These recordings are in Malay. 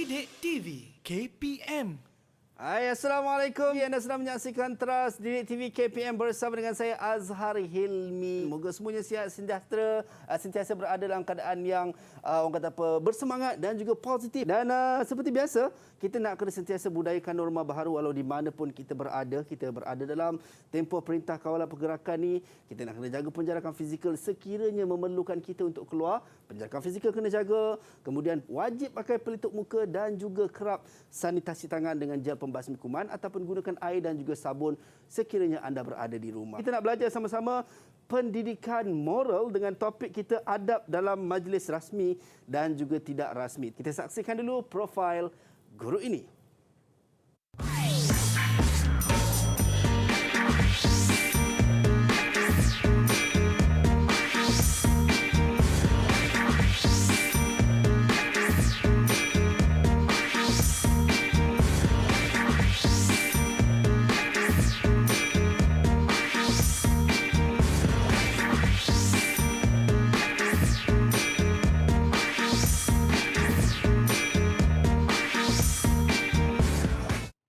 Didik TV KPM. Hai, Assalamualaikum. Anda sedang menyaksikan Teras Didik TV KPM bersama dengan saya Azhar Hilmi. Moga semuanya sihat, sejahtera, sentiasa berada dalam keadaan yang orang kata apa, bersemangat dan juga positif. Dan seperti biasa, kita nak kena sentiasa budayakan norma baharu walau di mana pun kita berada. Kita berada dalam tempoh perintah kawalan pergerakan ni. Kita nak kena jaga penjarakan fizikal sekiranya memerlukan kita untuk keluar. Penjarakan fizikal kena jaga. Kemudian wajib pakai pelitup muka dan juga kerap sanitasi tangan dengan gel pembasmi kuman ataupun gunakan air dan juga sabun sekiranya anda berada di rumah. Kita nak belajar sama-sama pendidikan moral dengan topik kita adab dalam majlis rasmi dan juga tidak rasmi. Kita saksikan dulu profil guru ini.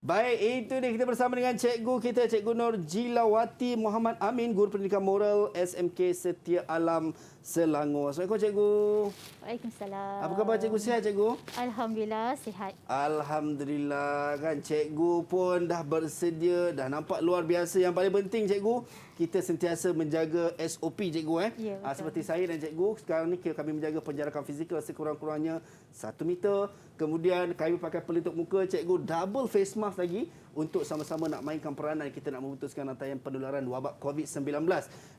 Baik, itu dia kita bersama dengan cikgu kita, Cikgu Nur Jilawati Muhammad Amin, Guru Pendidikan Moral SMK Setia Alam Selangor. Assalamualaikum cikgu. Waalaikumsalam. Apa khabar cikgu, sihat cikgu? Alhamdulillah sihat. Alhamdulillah, kan cikgu pun dah bersedia, dah nampak luar biasa. Yang paling penting cikgu, kita sentiasa menjaga SOP cikgu Ya, betul. seperti saya dan cikgu sekarang ni kami menjaga penjarakan fizikal sekurang-kurangnya 1 meter. Kemudian kami pakai pelitup muka, cikgu double face mask lagi untuk sama-sama nak mainkan peranan kita nak memutuskan rantaian penularan wabak COVID-19.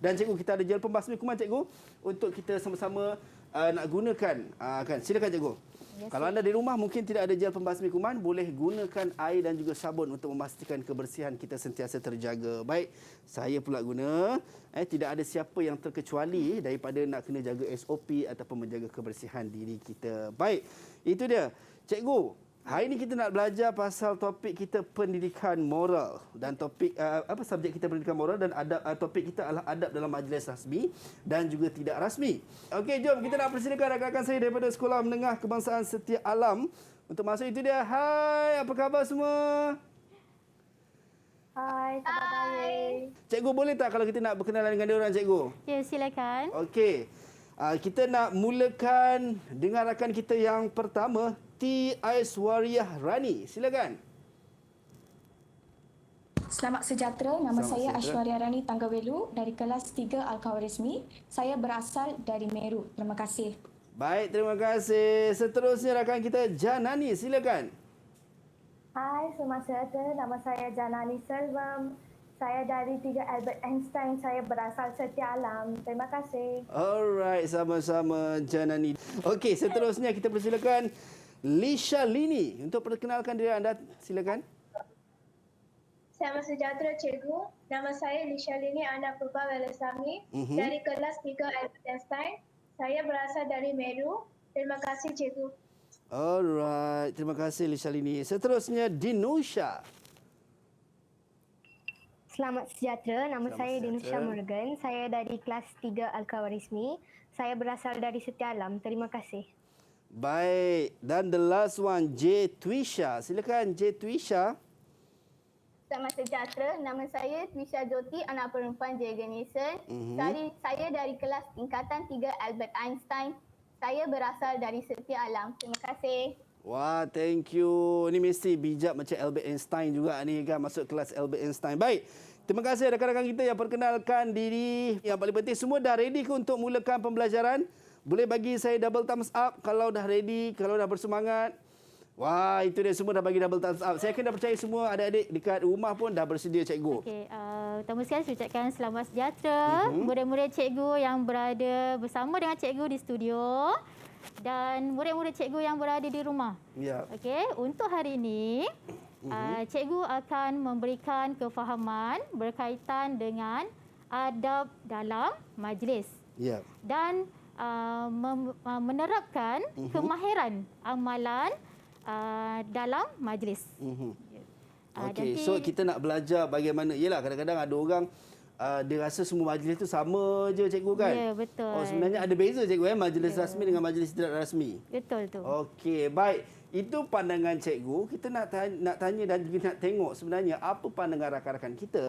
Dan cikgu, kita ada gel pembasmi kuman cikgu untuk kita sama-sama nak gunakan. Kan, silakan cikgu. Yes, Kalau anda di rumah mungkin tidak ada gel pembasmi kuman, boleh gunakan air dan juga sabun untuk memastikan kebersihan kita sentiasa terjaga. Baik, saya pula guna. Tidak ada siapa yang terkecuali daripada nak kena jaga SOP ataupun menjaga kebersihan diri kita. Baik, itu dia. Cikgu, hari ini kita nak belajar pasal topik kita pendidikan moral dan topik subjek kita pendidikan moral dan adab, topik kita adalah adab dalam majlis rasmi dan juga tidak rasmi. Okey, jom kita nak persilakan rakan-rakan saya daripada Sekolah Menengah Kebangsaan Setia Alam untuk masuk. Itu dia. Hai, apa khabar semua? Hai, khabar baik. Cikgu, boleh tak kalau kita nak berkenalan dengan dia orang, cikgu? Ya, silakan. Okey. Kita nak mulakan dengan rakan kita yang pertama, T. Aiswariah Rani. Silakan. Selamat sejahtera, nama Selamat saya sejahtera. Aishwarya Rani Tanggawelu dari kelas 3 Al-Khawarizmi. Saya berasal dari Meru. Terima kasih. Baik, terima kasih. Seterusnya rakan kita Janani. Silakan. Hai, selamat sejahtera. Nama saya Janani Selvam. Saya dari 3 Albert Einstein. Saya berasal Setia Alam. Terima kasih. Alright, sama-sama Janani. Okey, seterusnya kita persilakan Lisha Lini untuk perkenalkan diri anda. Silakan. Selamat sejahtera cikgu. Nama saya Lisha Lini Anak Purba Velasami dari kelas 3 Albert Einstein. Saya berasal dari Meru. Terima kasih cikgu. Alright, terima kasih Lisha Lini. Seterusnya Dinusha. Selamat sejahtera, nama Selamat saya Dinusha sejahtera. Morgan. Saya dari kelas 3 Al-Khawarizmi. Saya berasal dari Setia Alam. Terima kasih. Baik, dan the last one J. Twisha. Silakan J. Twisha. Selamat sejahtera, nama saya Twisha Joti, anak perempuan J. Ganesan. Saya dari kelas tingkatan 3 Albert Einstein. Saya berasal dari Setia Alam. Terima kasih. Wah, thank you. Ini mesti bijak macam Albert Einstein juga ni kan, masuk kelas Albert Einstein. Baik, terima kasih rakan-rakan kita yang perkenalkan diri. Yang paling penting, semua dah ready ke untuk mulakan pembelajaran? Boleh bagi saya double thumbs up kalau dah ready, kalau dah bersemangat. Wah, itu dia, semua dah bagi double thumbs up. Saya akan dah percaya semua adik-adik dekat rumah pun dah bersedia, cikgu. Okey, pertama sekali saya ucapkan selamat sejahtera murid-murid cikgu yang berada bersama dengan cikgu di studio dan murid-murid cikgu yang berada di rumah. Ya. Okey, untuk hari ini cikgu akan memberikan kefahaman berkaitan dengan adab dalam majlis Ya. dan menerapkan kemahiran amalan dalam majlis. Okey, so kita nak belajar bagaimana. Yelah, kadang-kadang ada orang dia rasa semua majlis tu sama je cikgu kan? Ya, betul. Oh, sebenarnya ada beza cikgu majlis rasmi dengan majlis tidak rasmi. Betul tu. Okey, baik. Itu pandangan cikgu. Kita nak tanya dan juga nak tengok sebenarnya apa pandangan rakan-rakan kita.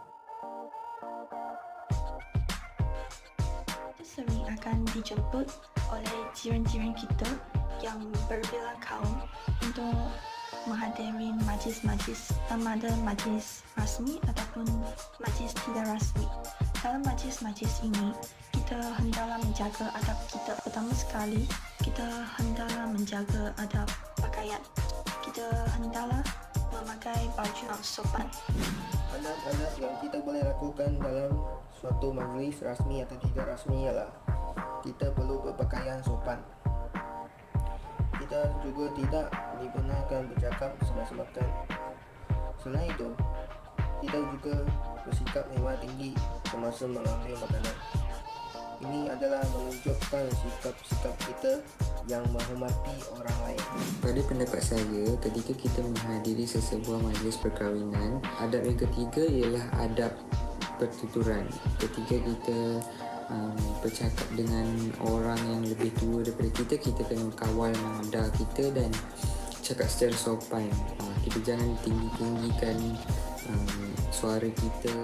Sering akan dijemput oleh jiran-jiran kita yang berbeza kaum untuk menghadiri majlis-majlis, sama ada majlis rasmi ataupun majlis tidak rasmi. Dalam majlis-majlis ini, kita hendaklah menjaga adab kita. Pertama sekali, kita hendaklah menjaga adab pakaian. Kita hendaklah memakai baju yang sopan. Adab-adab yang kita boleh lakukan dalam suatu majlis rasmi atau tidak rasmi ialah kita perlu berpakaian sopan. Kita juga tidak dibenarkan bercakap semasa-masa. Selain itu, kita juga bersikap hemat tinggi semasa mengambil makanan. Ini adalah menunjukkan sikap-sikap kita yang menghormati orang lain. Pada pendapat saya, ketika kita menghadiri sesebuah majlis perkahwinan, adab yang ketiga ialah adab pertuturan. Ketika kita bercakap dengan orang yang lebih tua daripada kita, kita kena kawal nada kita dan cakap secara sopan. Kita jangan tinggi-tinggikan suara kita.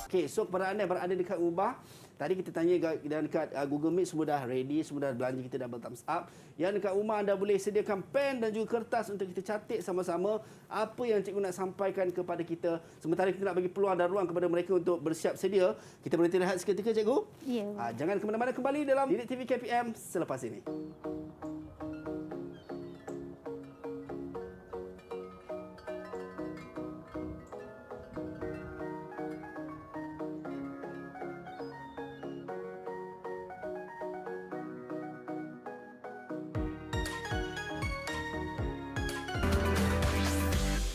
Okey, so kepada anda yang berada dekat rumah, tadi kita tanya dan dekat Google Meet semua dah ready, semua dah belanja, kita double thumbs up. Yang dekat rumah anda boleh sediakan pen dan juga kertas untuk kita catat sama-sama apa yang cikgu nak sampaikan kepada kita. Sementara kita nak bagi peluang dan ruang kepada mereka untuk bersiap sedia. Kita berhenti rehat seketika cikgu. Ya. Jangan ke mana-mana, kembali dalam Didik TV KPM selepas ini.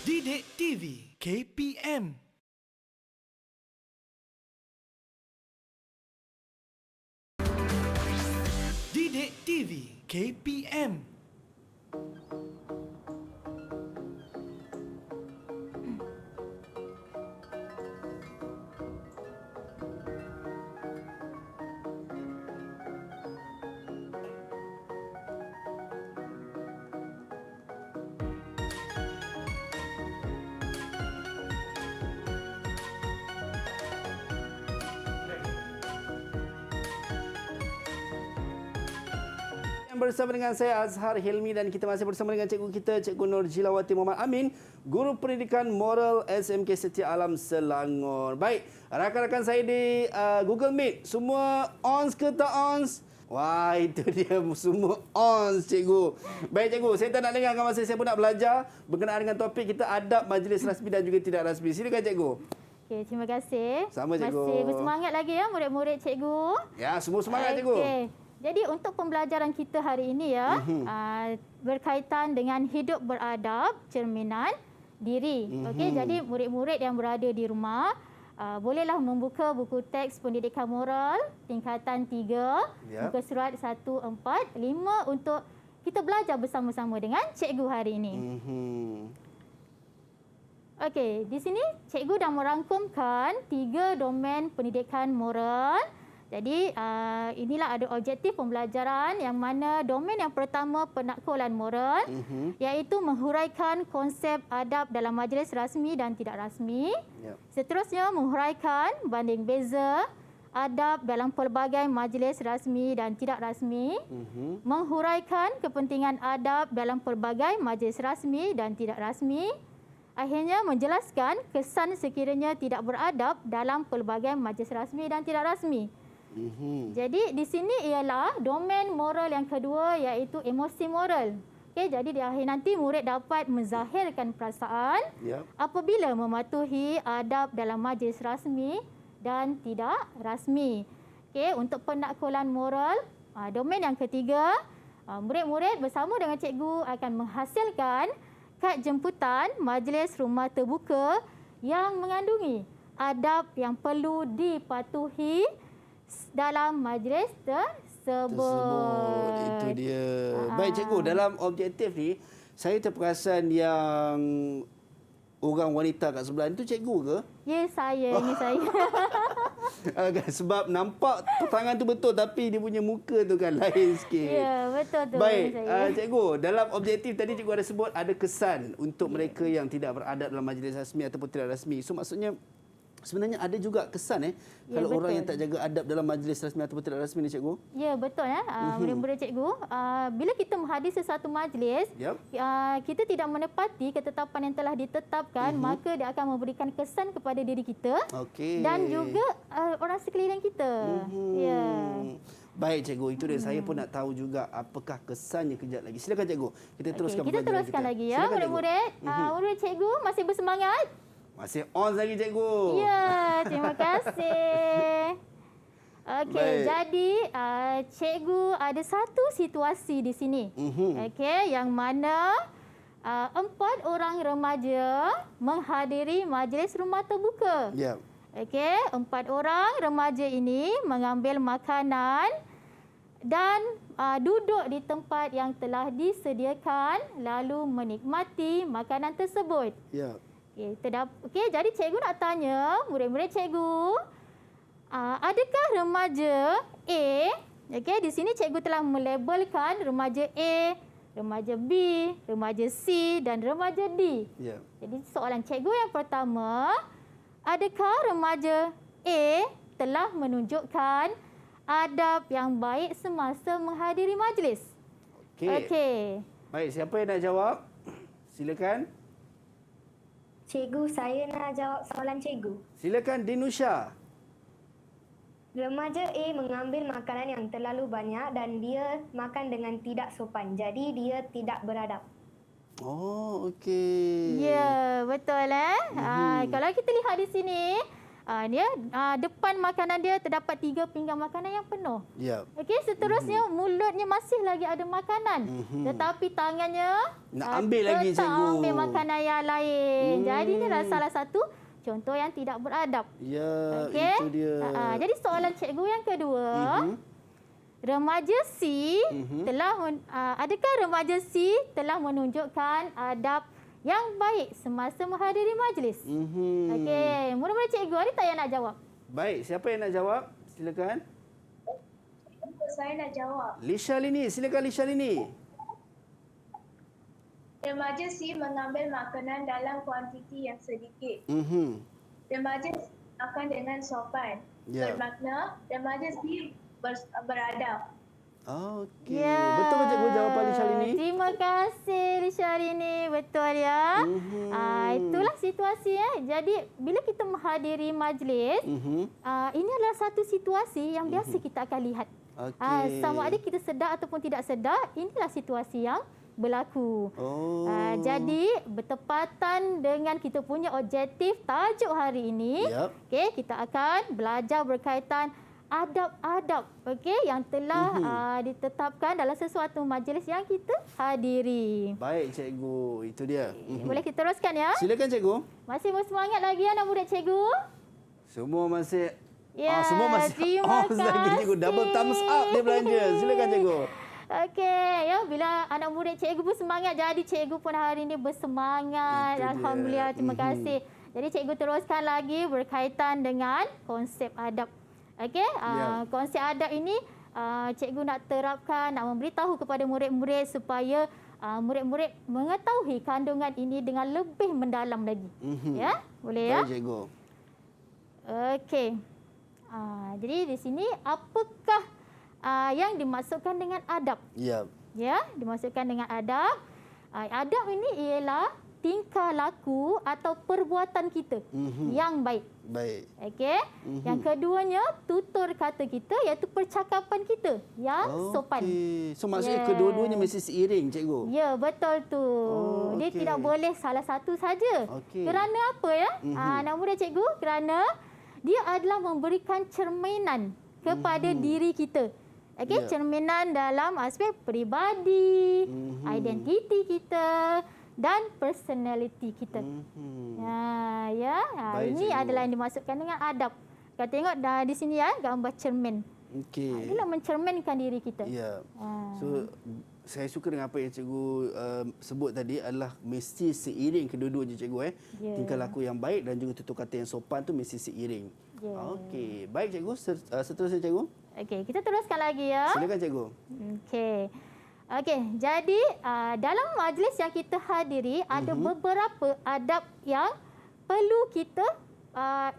Didik TV KPM. Didik TV KPM. Bersama dengan saya Azhar Hilmi dan kita masih bersama dengan cikgu kita, Cikgu Nur Jilawati Muhammad Amin, Guru Pendidikan Moral SMK Setia Alam Selangor. Baik, rakan-rakan saya di Google Meet, semua ons ke tak ons? Wah, itu dia, semua ons cikgu. Baik cikgu, saya tak nak lengahkan masa, saya pun nak belajar berkenaan dengan topik kita, adab majlis rasmi dan juga tidak rasmi. Silakan cikgu. Okey, terima kasih. Sama, cikgu. Masih bersemangat lagi ya murid-murid cikgu. Ya, semua semangat cikgu. Okey. Jadi untuk pembelajaran kita hari ini ya, berkaitan dengan hidup beradab, cerminan diri. Okey, jadi murid-murid yang berada di rumah, bolehlah membuka buku teks pendidikan moral tingkatan 3, muka surat 145 untuk kita belajar bersama-sama dengan cikgu hari ini. Okey, di sini cikgu dah merangkumkan 3 domen pendidikan moral. Jadi inilah ada objektif pembelajaran yang mana domen yang pertama penaklukan moral, iaitu menghuraikan konsep adab dalam majlis rasmi dan tidak rasmi. Seterusnya menghuraikan banding beza adab dalam pelbagai majlis rasmi dan tidak rasmi. Menghuraikan kepentingan adab dalam pelbagai majlis rasmi dan tidak rasmi. Akhirnya menjelaskan kesan sekiranya tidak beradab dalam pelbagai majlis rasmi dan tidak rasmi. Jadi di sini ialah domen moral yang kedua, iaitu emosi moral. Okey, jadi di akhir nanti murid dapat menzahirkan perasaan apabila mematuhi adab dalam majlis rasmi dan tidak rasmi. Okey, untuk penaklukan moral, domen yang ketiga, murid-murid bersama dengan cikgu akan menghasilkan kad jemputan majlis rumah terbuka yang mengandungi adab yang perlu dipatuhi dalam majlis tersebut. Itu dia. Baik cikgu, dalam objektif ni saya terperasan yang orang wanita kat sebelah itu cikgu ke? Ya, saya. Ini saya. Sebab nampak tangan tu betul tapi dia punya muka tu kan lain sikit. Ya, betul tu. Baik, Ini saya. cikgu, dalam objektif tadi cikgu ada sebut ada kesan untuk mereka yang tidak beradab dalam majlis rasmi ataupun tidak rasmi. So maksudnya sebenarnya ada juga kesan kalau betul. orang yang tak jaga adab dalam majlis rasmi ataupun tidak rasmi ni cikgu. Ya, betul ya. Murid-murid cikgu, bila kita menghadiri sesuatu majlis, kita tidak menepati ketetapan yang telah ditetapkan, maka dia akan memberikan kesan kepada diri kita dan juga orang sekeliling kita. Ya. Baik cikgu, itu dia. Saya pun nak tahu juga apakah kesannya kejap lagi. Silakan cikgu. Kita teruskan kita pembelajaran teruskan kita. lagi ya, murid-murid. Murid cikgu masih bersemangat? Masih on lagi cikgu. Ya, terima kasih. Okey, jadi cikgu ada satu situasi di sini. Okey, yang mana 4 orang remaja menghadiri majlis rumah terbuka. Ya. Okey, 4 orang remaja ini mengambil makanan dan duduk di tempat yang telah disediakan lalu menikmati makanan tersebut. Ya. Okey, jadi cikgu nak tanya murid-murid cikgu, adakah remaja A, okey, di sini cikgu telah melabelkan remaja A, remaja B, remaja C dan remaja D. Ya. Jadi soalan cikgu yang pertama, adakah remaja A telah menunjukkan adab yang baik semasa menghadiri majlis? Okey. Baik, siapa yang nak jawab? Silakan. Cikgu, saya nak jawab soalan cikgu. Silakan Dinusha. Remaja A mengambil makanan yang terlalu banyak dan dia makan dengan tidak sopan. Jadi dia tidak beradab. Oh, okey. Ya, betul kalau kita lihat di sini, dia depan makanan dia terdapat 3 pinggan makanan yang penuh. Ya. Okey, seterusnya mulutnya masih lagi ada makanan. Tetapi tangannya nak ambil lagi cikgu. ambil makanan yang lain. Jadi ini adalah salah satu contoh yang tidak beradab. Ya, Okey. itu dia. Jadi soalan cikgu yang kedua, remaja C adakah remaja C telah menunjukkan adab yang baik semasa menghadiri majlis? Okey, murid-murid cikgu ada tak yang nak jawab? Baik, siapa yang nak jawab? Silakan. Saya nak jawab. Lisha Lini, silakan Lisha Lini. Remaja C mengambil makanan dalam kuantiti yang sedikit. Remaja C makan dengan sopan. Bermakna remaja C beradab. Okey. Betul ke cikgu jawapan Lisha Lini? Terima kasih Lisha Lini. Betul ya. Itulah situasi Jadi bila kita menghadiri majlis, ini adalah satu situasi yang biasa kita akan lihat. Sama ada kita sedar ataupun tidak sedar, inilah situasi yang berlaku. Jadi bertepatan dengan kita punya objektif tajuk hari ini, okey, kita akan belajar berkaitan adab-adab yang telah ditetapkan dalam sesuatu majlis yang kita hadiri. Baik cikgu, itu dia. Boleh kita teruskan ya? Silakan cikgu. Masih bersemangat lagi anak murid cikgu? Semua masih semua masih on lagi cikgu. Double thumbs up dia belanja. Silakan cikgu. Okey, bila anak murid cikgu pun semangat, jadi cikgu pun hari ini bersemangat. Alhamdulillah, terima kasih. Jadi cikgu teruskan lagi berkaitan dengan konsep adab. Okey, konsep adab ini cikgu nak terapkan, nak memberitahu kepada murid-murid supaya murid-murid mengetahui kandungan ini dengan lebih mendalam lagi. Ya, boleh ya? Baik cikgu. Okey. Jadi di sini apakah yang dimaksudkan dengan adab? Ya. Ya, dimaksudkan dengan adab. Adab ini ialah tingkah laku atau perbuatan kita yang baik. Baik. Okey. Yang keduanya, tutur kata kita iaitu percakapan kita yang sopan. So maksudnya kedua-duanya mesti seiring cikgu. Ya, betul tu. Dia tidak boleh salah satu saja. Kerana apa ya? Anak murid cikgu, kerana dia adalah memberikan cerminan kepada diri kita. Okey, cerminan dalam aspek peribadi, identiti kita dan personality kita. Ini adalah yang dimaksudkan dengan adab. Kita tengok di sini ya, gambar cermin. Okey. Inilah mencerminkan diri kita. Ya. So saya suka dengan apa yang cikgu sebut tadi adalah mesti seiring kedua-duanya cikgu Ya. Tingkah laku yang baik dan juga tutur kata yang sopan tu mesti seiring. Ya. Okey, baik cikgu. Seterusnya cikgu. Okey, kita teruskan lagi ya. Silakan cikgu. Okey. Okey, jadi dalam majlis yang kita hadiri ada beberapa adab yang perlu kita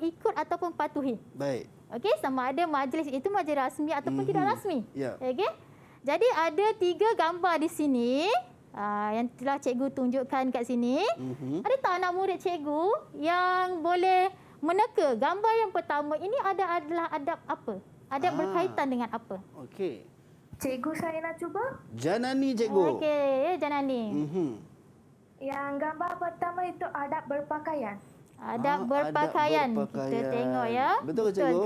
ikut ataupun patuhi. Baik. Okey, sama ada majlis itu majlis rasmi ataupun tidak rasmi. Ya. Okey. Jadi ada 3 gambar di sini yang telah cikgu tunjukkan kat sini. Ada tak anak murid cikgu yang boleh meneka gambar yang pertama ini adalah adab apa? Adab berkaitan dengan apa? Okey. Cikgu, saya nak cuba. Janani cikgu. Okey, Janani. Yang gambar pertama itu adab berpakaian. Adab berpakaian. Kita tengok ya. Betul ke cikgu?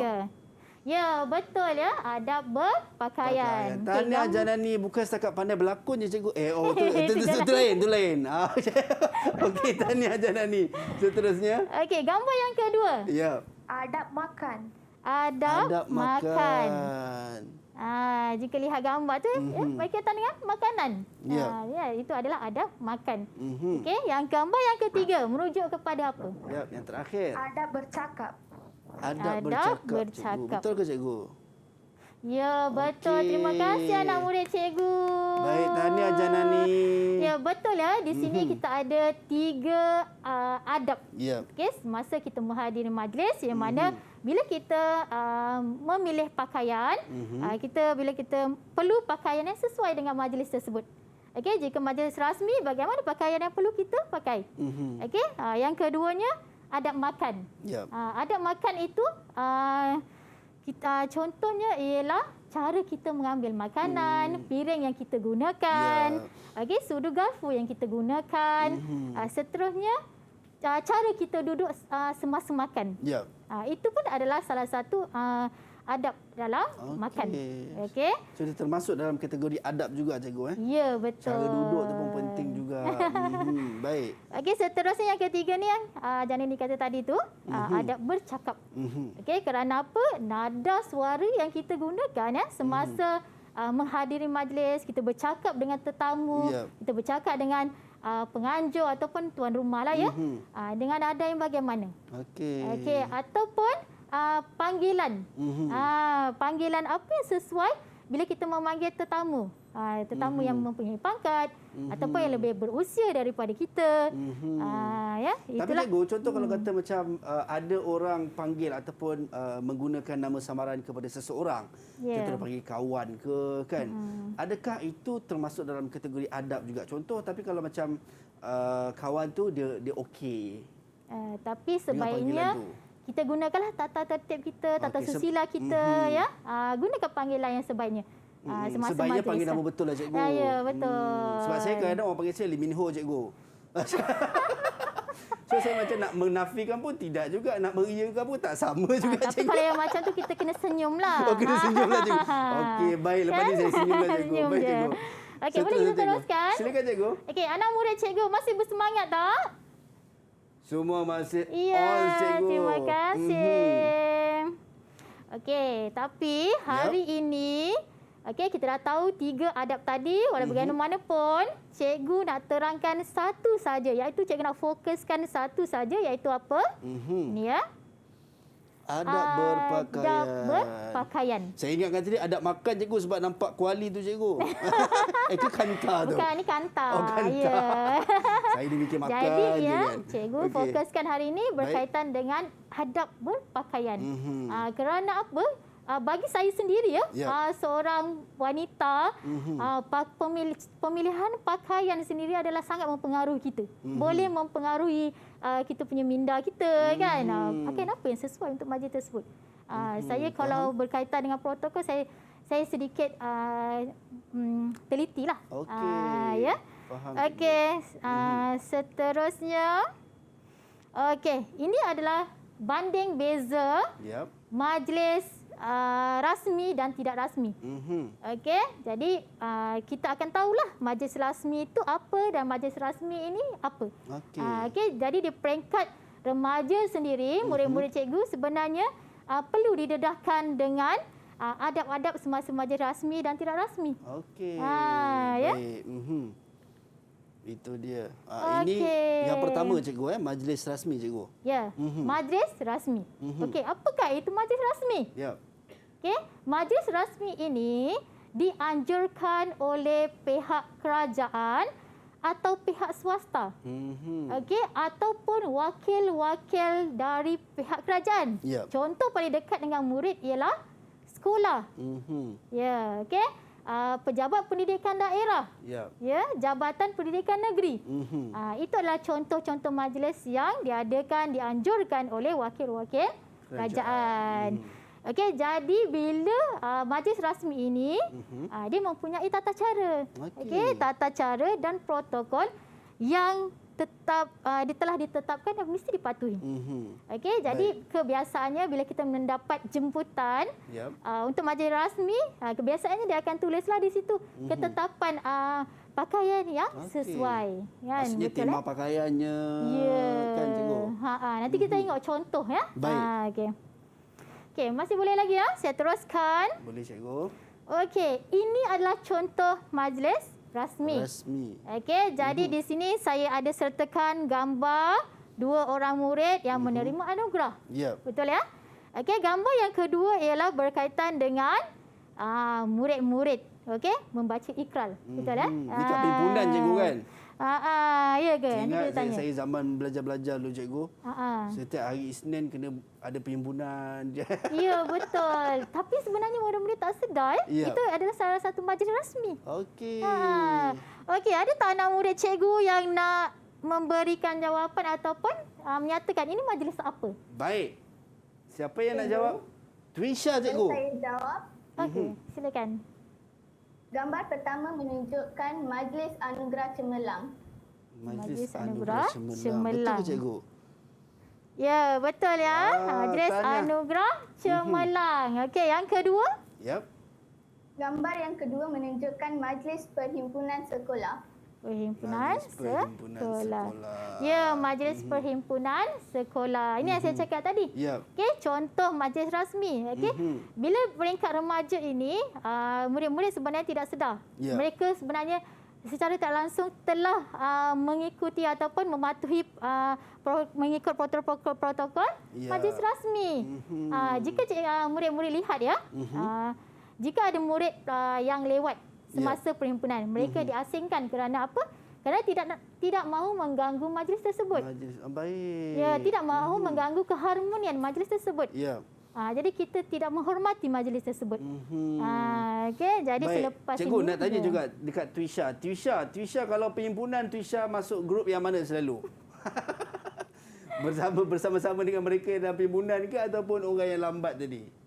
Ya, betul ya. Adab berpakaian. Tahniah Janani, bukan setakat pandai berlakon je cikgu. Tu lain. Okey, tahniah Janani. Seterusnya. Okey, gambar yang kedua. Ya. Adab makan. Adab makan. Jika lihat gambar tu berkaitan dengan makanan. Ya, itu adalah adab makan. Okey, yang gambar yang ketiga merujuk kepada apa? Ya, yang terakhir. Adab bercakap. Adab bercakap. Cikgu. Betul ke cikgu? Ya, betul. Okey. Terima kasih anak murid cikgu. Baik, tahniah Janani. Ya, betul ya. Di sini kita ada 3 adab. Ya. Okey, semasa kita menghadiri majlis yang mana bila kita memilih pakaian, bila kita perlu pakaian yang sesuai dengan majlis tersebut. Okey, jika majlis rasmi, bagaimana pakaian yang perlu kita pakai? Okey, yang keduanya adab makan. Ya. Adab makan itu contohnya ialah cara kita mengambil makanan, piring yang kita gunakan, okey, sudu garfu yang kita gunakan, seterusnya cara kita duduk semasa makan. Ya. Itu pun adalah salah satu adab dalam makan. Okey. So dia termasuk dalam kategori adab juga cikgu Ya, betul. Cara duduk tu pun penting juga. Baik. Okey, seterusnya yang ketiga ni yang Janani kata tadi tu, adab bercakap. Okey, kerana apa? Nada suara yang kita gunakan semasa menghadiri majlis, kita bercakap dengan tetamu, kita bercakap dengan penganjur ataupun tuan rumah lah ya. Dengan nada yang bagaimana? Okey, ataupun panggilan. Panggilan apa yang sesuai bila kita memanggil tetamu. Tetamu yang mempunyai pangkat ataupun yang lebih berusia daripada kita. Ya, itulah. Tapi cikgu, contoh kalau kata macam ada orang panggil ataupun menggunakan nama samaran kepada seseorang. Contoh panggil kawan ke kan. Adakah itu termasuk dalam kategori adab juga? Contoh, tapi kalau macam kawan tu dia okey. Tapi sebaiknya kita gunakanlah tata tertib kita, tata sesila kita ya. Gunakan panggilan yang sebaiknya. Sebaiknya panggil nama betul lah cikgu. Ya, betul. Sebab saya kadang-kadang orang panggil saya Lee Min Ho cikgu. So saya macam nak menafikan pun tidak juga, nak mengiyakan pun tak sama juga tapi cikgu. kalau yang macam tu kita kena senyum lah. Kena senyum lah cikgu. Okey, baik, lepas ni saya senyum lah cikgu. Senyum Baik je. cikgu. Okey, boleh kita teruskan? Silakan cikgu. Okey, anak murid cikgu masih bersemangat tak? Semua masih Ya, on cikgu. terima kasih. Okey, tapi hari ini kita dah tahu 3 adab tadi. Walau bagaimanapun, cikgu nak terangkan satu saja, iaitu cikgu nak fokuskan satu saja, iaitu apa? Ini ya. Adab berpakaian. Adab berpakaian. Saya ingatkan tadi adab makan cikgu sebab nampak kuali tu cikgu. Itu kanta tu. Bukan, ni kanta. Oh, kanta. Ya. Saya dibikin makan Jadi je ya, kan. cikgu fokuskan hari ini berkaitan dengan adab berpakaian. Kerana apa? Bagi saya sendiri seorang wanita, pemilihan pakaian sendiri adalah sangat mempengaruhi kita. Boleh mempengaruhi kita punya minda kita kan. Pakaian apa yang sesuai untuk majlis tersebut. Saya kalau berkaitan dengan protokol, saya sedikit teliti lah. Ya. Okey, seterusnya. Okey, ini adalah banding beza majlis rasmi dan tidak rasmi. Okey, jadi kita akan tahulah majlis rasmi itu apa dan majlis rasmi ini apa. Okey, jadi di peringkat remaja sendiri, murid-murid cikgu sebenarnya perlu didedahkan dengan adab-adab semasa majlis rasmi dan tidak rasmi. Okey. Ya. Baik. Itu dia. Okey. Ini yang pertama cikgu majlis rasmi cikgu. Ya, majlis rasmi. Okey, apakah itu majlis rasmi? Ya. Okey, majlis rasmi ini dianjurkan oleh pihak kerajaan atau pihak swasta. Okey, ataupun wakil-wakil dari pihak kerajaan. Yep. Contoh paling dekat dengan murid ialah sekolah. Ya, okey. Pejabat pendidikan daerah. Yep. Ya, Jabatan Pendidikan Negeri. Itu adalah contoh-contoh majlis yang dianjurkan oleh wakil-wakil kerajaan. Okey, jadi bila majlis rasmi ini dia mempunyai tata cara. Okey, tata cara dan protokol yang telah ditetapkan dan mesti dipatuhi. Okey, jadi kebiasaannya bila kita mendapat jemputan untuk majlis rasmi, kebiasaannya dia akan tulislah di situ ketetapan pakaian yang sesuai. Kan? Maksudnya tema pakaiannya kan cikgu. Nanti kita tengok contoh ya. Baik. Okey. Okey, masih boleh lagi ya? Saya teruskan. Boleh cikgu. Okey, ini adalah contoh majlis rasmi. Okey, jadi di sini saya ada sertakan gambar 2 orang murid yang menerima anugerah. Betul ya? Okey, gambar yang kedua ialah berkaitan dengan murid-murid. Okey, membaca ikrar. Betul ya? Dekat pimpinan cikgu kan? Ya ke? Ingat saya zaman belajar-belajar dulu cikgu. Setiap hari Isnin kena ada perhimpunan je. Ya, betul. Tapi sebenarnya murid-murid tak sedar itu adalah salah satu majlis rasmi. Okey. Okey, ada tak anak murid cikgu yang nak memberikan jawapan ataupun menyatakan ini majlis apa? Baik. Siapa yang nak jawab? Twisha cikgu. Saya jawab. Okey, silakan. Gambar pertama menunjukkan Majlis Anugerah Cemerlang. Majlis Anugerah Cemerlang. Betul ke cikgu? Ya, betul ya. Majlis Anugerah Cemerlang. Okey, yang kedua? Yap. Gambar yang kedua menunjukkan Majlis Perhimpunan Sekolah. Perhimpunan sekolah. Ya, majlis perhimpunan sekolah. Ini yang saya cakap tadi. Okey, contoh majlis rasmi. Okey. Bila peringkat remaja ini, murid-murid sebenarnya tidak sedar. Mereka sebenarnya secara tak langsung telah mengikuti ataupun mematuhi mengikut protokol majlis rasmi. Jika murid-murid lihat ya, jika ada murid yang lewat semasa perhimpunan, mereka diasingkan kerana apa? Kerana tidak mahu mengganggu majlis tersebut. Baik. Ya, tidak mahu mengganggu keharmonian majlis tersebut. Jadi kita tidak menghormati majlis tersebut. Okey, jadi selepas cikgu ini nak tanya juga dekat Twisha. Twisha kalau perhimpunan Twisha masuk grup yang mana selalu? Bersama-sama dengan mereka dalam perhimpunan ke ataupun orang yang lambat tadi?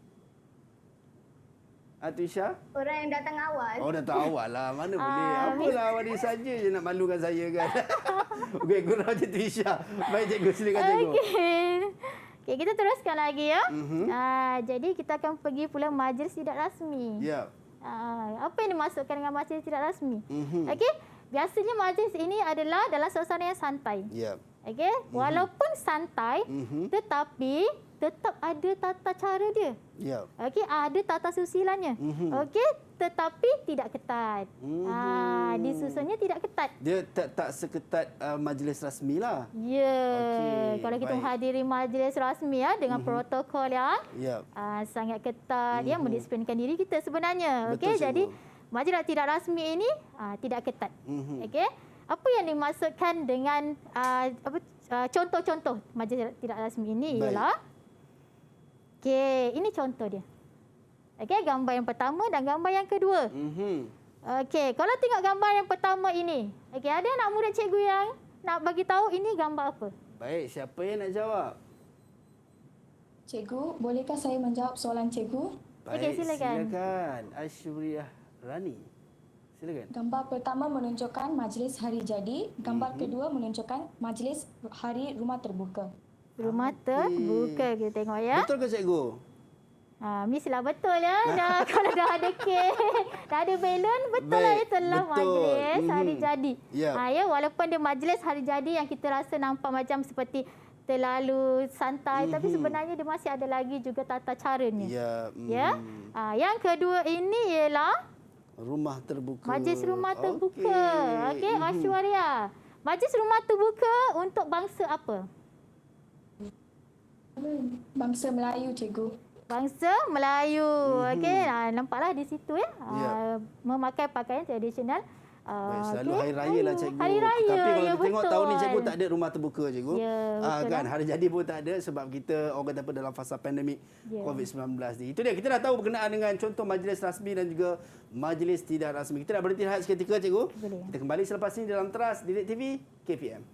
Twisha? Orang yang datang awal. Oh, datang awal lah. Mana boleh. Apalah awal ni saja je nak malukan saya kan. Okey, gurau je Twisha. Baik cikgu, silakan cikgu. Okey, kita teruskan lagi ya. Jadi kita akan pergi pula majlis tidak rasmi. Apa yang dimaksudkan dengan majlis tidak rasmi? Okey, biasanya majlis ini adalah dalam suasana yang santai. Okey, walaupun santai tetapi tetap ada tata cara dia. Okey, ada tata susilanya. Okey, tetapi tidak ketat. Disusunnya tidak ketat. Dia tak seketat majlis rasmi lah. Kalau kita menghadiri majlis rasmi ya dengan protokol yang sangat ketat, yang mendisiplinkan diri kita sebenarnya. Okey, jadi majlis tidak rasmi ini tidak ketat. Okey, apa yang dimaksudkan dengan contoh-contoh majlis tidak rasmi ini ialah okey, ini contoh dia. Okey, gambar yang pertama dan gambar yang kedua. Okey, kalau tengok gambar yang pertama ini, okey, ada anak murid cikgu yang nak bagi tahu ini gambar apa? Baik, siapa yang nak jawab? Cikgu, bolehkah saya menjawab soalan cikgu? Baik, silakan. Silakan. Aisyuriah Rani. Silakan. Gambar pertama menunjukkan majlis hari jadi, gambar kedua menunjukkan majlis hari rumah terbuka. Rumah terbuka kita tengok ya. Betul ke cikgu? Mestilah betul ya. Kalau dah ada kek, dah ada balon, betul lah itulah majlis hari jadi. Ya, walaupun dia majlis hari jadi yang kita rasa nampak macam seperti terlalu santai, tapi sebenarnya dia masih ada lagi juga tata caranya. Ya. Yang kedua ini ialah rumah terbuka. Majlis rumah terbuka. Okey, Aishwarya. Majlis rumah terbuka untuk bangsa apa? Bangsa Melayu, cikgu. Bangsa Melayu. Okey, nampaklah di situ ya. Memakai pakaian tradisional. Baik, selalu hari raya lah cikgu. Hari raya. Tapi kalau kita tengok tahun ni cikgu betul. tak ada rumah terbuka cikgu. Ya, betul Kan hari jadi pun tak ada sebab kita orang kata apa dalam fasa pandemik COVID-19 ni. Itu dia, kita dah tahu berkenaan dengan contoh majlis rasmi dan juga majlis tidak rasmi. Kita nak berhenti rehat seketika cikgu. Boleh. Kita kembali selepas ini dalam Teras Didik TV KPM.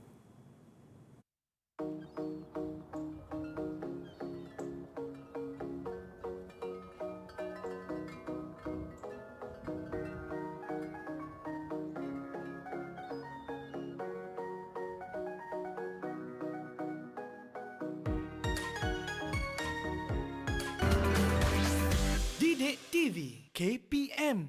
Didik TV KPM.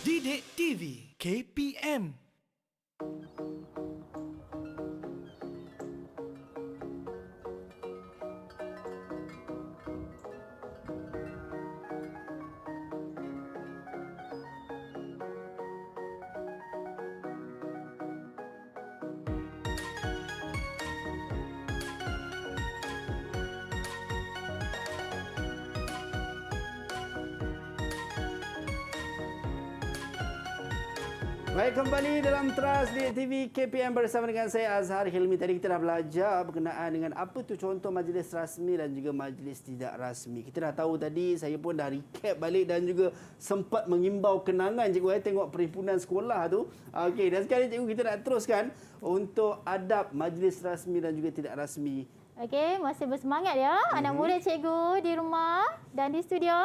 Didik TV KPM. Baik, kembali dalam Teras Didik TV KPM bersama dengan saya Azhar Hilmi. Tadi kita dah belajar berkenaan dengan apa tu contoh majlis rasmi dan juga majlis tidak rasmi. Kita dah tahu tadi, saya pun dah recap balik dan juga sempat mengimbau kenangan cikgu tengok perhimpunan sekolah tu. Okey, dan sekarang cikgu kita nak teruskan untuk adab majlis rasmi dan juga tidak rasmi. Okey, masih bersemangat ya anak murid cikgu di rumah dan di studio.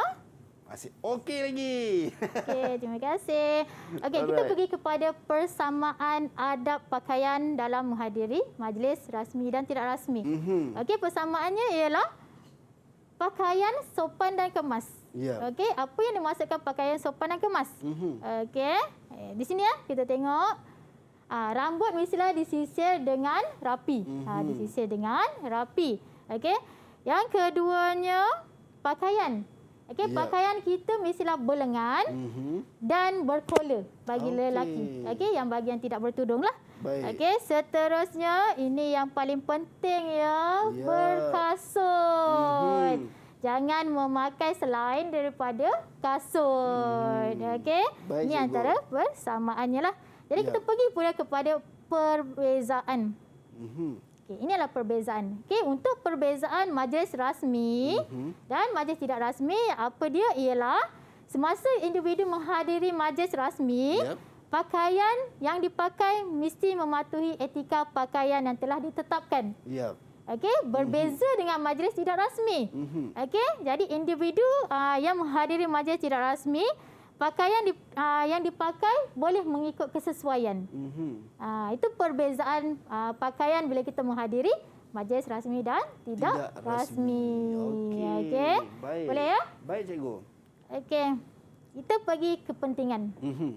Masih okey lagi. Okey, terima kasih. Okey, kita pergi kepada persamaan adab pakaian dalam menghadiri majlis rasmi dan tidak rasmi. Okey, persamaannya ialah pakaian sopan dan kemas. Okey, apa yang dimaksudkan pakaian sopan dan kemas? Okey, di sini ya kita tengok rambut mestilah disisir dengan rapi. Disisir dengan rapi. Okey. Yang keduanya pakaian. Okey, pakaian kita mestilah berlengan dan berkola bagi lelaki. Okey, yang bagi yang tidak bertudung lah. Okey, seterusnya ini yang paling penting ya, berkasut. Jangan memakai selain daripada kasut. Okey, ini antara persamaannya lah. Jadi kita pergi pula kepada perbezaan. Okay, ini adalah perbezaan. Okay, untuk perbezaan majlis rasmi dan majlis tidak rasmi, apa dia ialah semasa individu menghadiri majlis rasmi, pakaian yang dipakai mesti mematuhi etika pakaian yang telah ditetapkan. Okey, berbeza dengan majlis tidak rasmi. Okey, jadi individu yang menghadiri majlis tidak rasmi, pakaian yang dipakai boleh mengikut kesesuaian. Itu perbezaan pakaian bila kita menghadiri majlis rasmi dan tidak rasmi. Okey. Boleh ya? Baik, cikgu. Okey. Kita pergi kepentingan.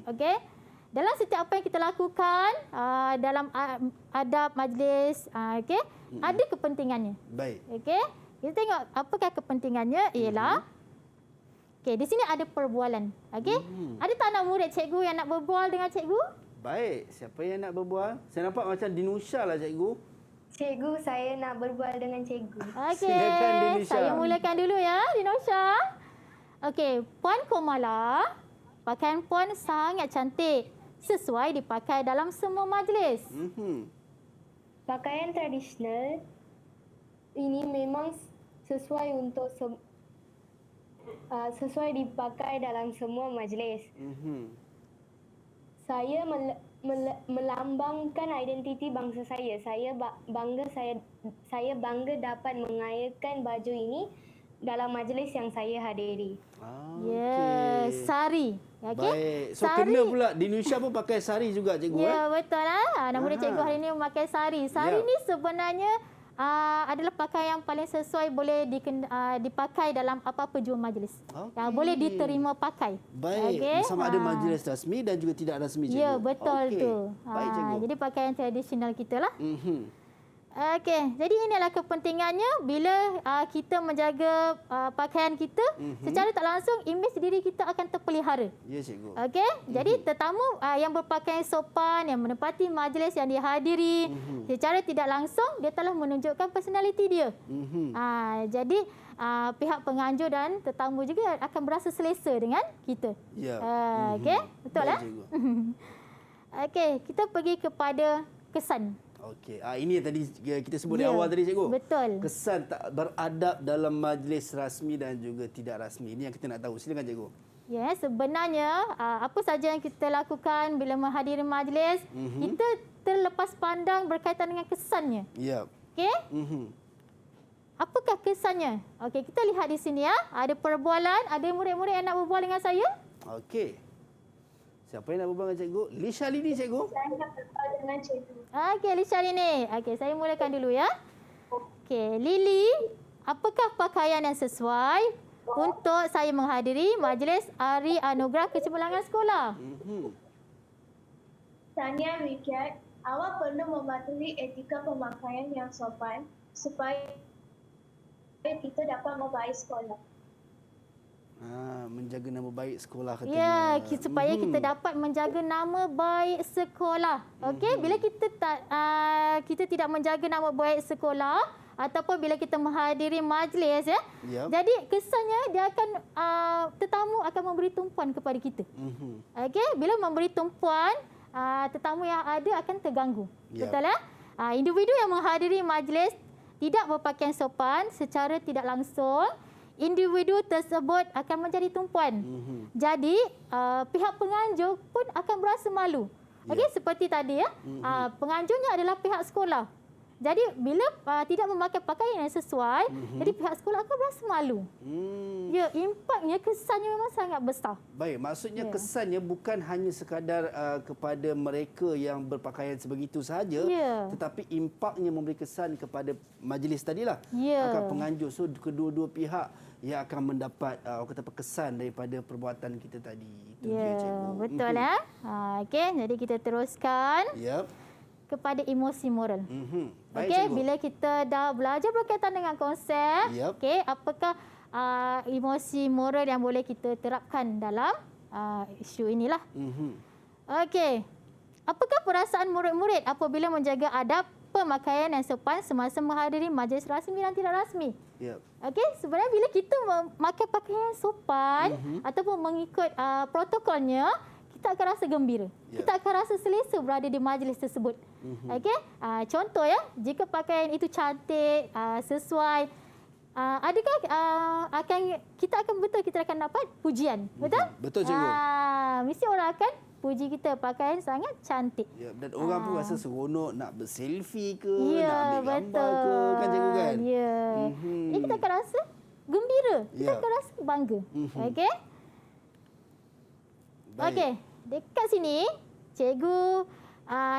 Okey. Dalam setiap apa yang kita lakukan dalam adab majlis, okey, ada kepentingannya. Baik. Okey. Kita tengok apakah kepentingannya ialah okey, di sini ada perbualan. Okey. Ada tak anak murid cikgu yang nak berbual dengan cikgu? Baik, siapa yang nak berbual? Saya nampak macam Dinusha lah cikgu. Cikgu, saya nak berbual dengan cikgu. Okey. Silakan Dinusha. Saya mulakan dulu ya, Dinusha. Okey, Puan Komala, pakaian puan sangat cantik. Sesuai dipakai dalam semua majlis. Pakaian tradisional ini memang sesuai untuk sesuai dipakai dalam semua majlis. Saya melambangkan identiti bangsa saya. Saya bangga dapat mengayakan baju ini dalam majlis yang saya hadiri. Sari. Okay? Baik. So sari. kena pula Dinusha pun pakai sari juga cikgu. Ya, betul lah. Anak murid cikgu hari ini memakai sari. Sari ni sebenarnya adalah pakaian yang paling sesuai boleh dipakai dalam apa-apa jua majlis. Yang boleh diterima pakai. Baik, sama ada majlis rasmi dan juga tidak rasmi, cikgu. Ya, betul tu. Baik, cikgu. Jadi pakaian tradisional kita lah. Okey, jadi inilah kepentingannya bila kita menjaga pakaian kita, secara tak langsung imej diri kita akan terpelihara. Ya, cikgu. Okey, jadi tetamu yang berpakaian sopan, yang menepati majlis yang dihadiri, secara tidak langsung dia telah menunjukkan personaliti dia. Jadi pihak penganjur dan tetamu juga akan berasa selesa dengan kita. Ya. Okey, betul lah. Okey, kita pergi kepada kesan. Okey, ini yang tadi kita sebut di awal tadi, cikgu. Betul. Kesan tak beradab dalam majlis rasmi dan juga tidak rasmi. Ini yang kita nak tahu. Silakan, cikgu. Ya, sebenarnya apa saja yang kita lakukan bila menghadiri majlis, kita terlepas pandang berkaitan dengan kesannya. Ya. Okey? Apakah kesannya? Okey, kita lihat di sini ya. Ada perbualan, ada murid-murid yang nak berbual dengan saya. Okey. Siapa yang nak berbual dengan cikgu? Lishalini, cikgu. Saya nak berbual dengan cikgu. Okey, Lishalini. Okey, saya mulakan dulu ya. Okey, Lily, apakah pakaian yang sesuai untuk saya menghadiri majlis Hari Anugerah Kecemerlangan Sekolah? Tahniah Wikiat, awak perlu mematuhi etika pemakaian yang sopan supaya kita dapat membaik sekolah. Menjaga nama baik sekolah katanya. Ya, supaya kita dapat menjaga nama baik sekolah. Okey, bila kita tidak menjaga nama baik sekolah ataupun bila kita menghadiri majlis ya. Jadi kesannya dia akan tetamu akan memberi tumpuan kepada kita. Okey, bila memberi tumpuan, tetamu yang ada akan terganggu. Betul ya? Individu yang menghadiri majlis tidak berpakaian sopan secara tidak langsung, individu tersebut akan menjadi tumpuan. Jadi, pihak penganjur pun akan berasa malu. Okey, seperti tadi ya. Penganjurnya adalah pihak sekolah. Jadi, bila tidak memakai pakaian yang sesuai, jadi pihak sekolah akan berasa malu. Ya, impaknya, kesannya memang sangat besar. Baik, maksudnya kesannya bukan hanya sekadar kepada mereka yang berpakaian sebegitu sahaja, tetapi impaknya memberi kesan kepada majlis tadilah. Akan penganjur. So, kedua-dua pihak yang akan mendapat kesan daripada perbuatan kita tadi. Itu dia, cikgu. Betul ya. Okey, jadi kita teruskan. Kepada emosi moral. Okey, bila kita dah belajar berkaitan dengan konsep, okey, apakah emosi moral yang boleh kita terapkan dalam isu inilah. Okey. Apakah perasaan murid-murid apabila menjaga adab pemakaian yang sopan semasa menghadiri majlis rasmi dan tidak rasmi? Okey, sebenarnya bila kita memakai pakaian sopan ataupun mengikut protokolnya, kita akan rasa gembira. Kita akan rasa selesa berada di majlis tersebut. Okey, contoh ya, jika pakaian itu cantik, sesuai, adakah kita akan dapat pujian, betul? Betul, cikgu. Mesti orang akan puji kita pakaian sangat cantik. Dan orang pun rasa seronok nak berselfie ke, nak ambil gambar ke, kan, cikgu kan? Jadi kita akan rasa gembira, kita akan rasa bangga. Okey. Okey, dekat sini cikgu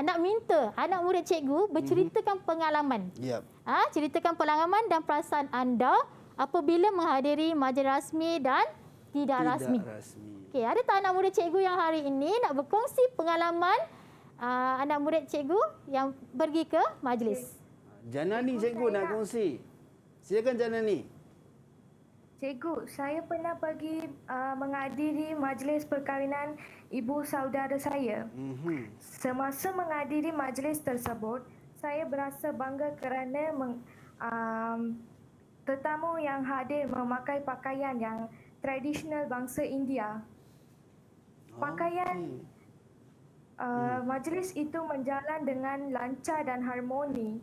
nak minta anak murid cikgu berceritakan pengalaman. Ceritakan pengalaman dan perasaan anda apabila menghadiri majlis rasmi dan tidak rasmi. Okey, ada tak anak murid cikgu yang hari ini nak berkongsi pengalaman anak murid cikgu yang pergi ke majlis? Janani, cikgu nak kongsi. Silakan, Janani. Cikgu, saya pernah pergi menghadiri majlis perkahwinan ibu saudara saya. Semasa menghadiri majlis tersebut, saya berasa bangga kerana tetamu yang hadir memakai pakaian yang tradisional bangsa India. Pakaian majlis itu menjalan dengan lancar dan harmoni.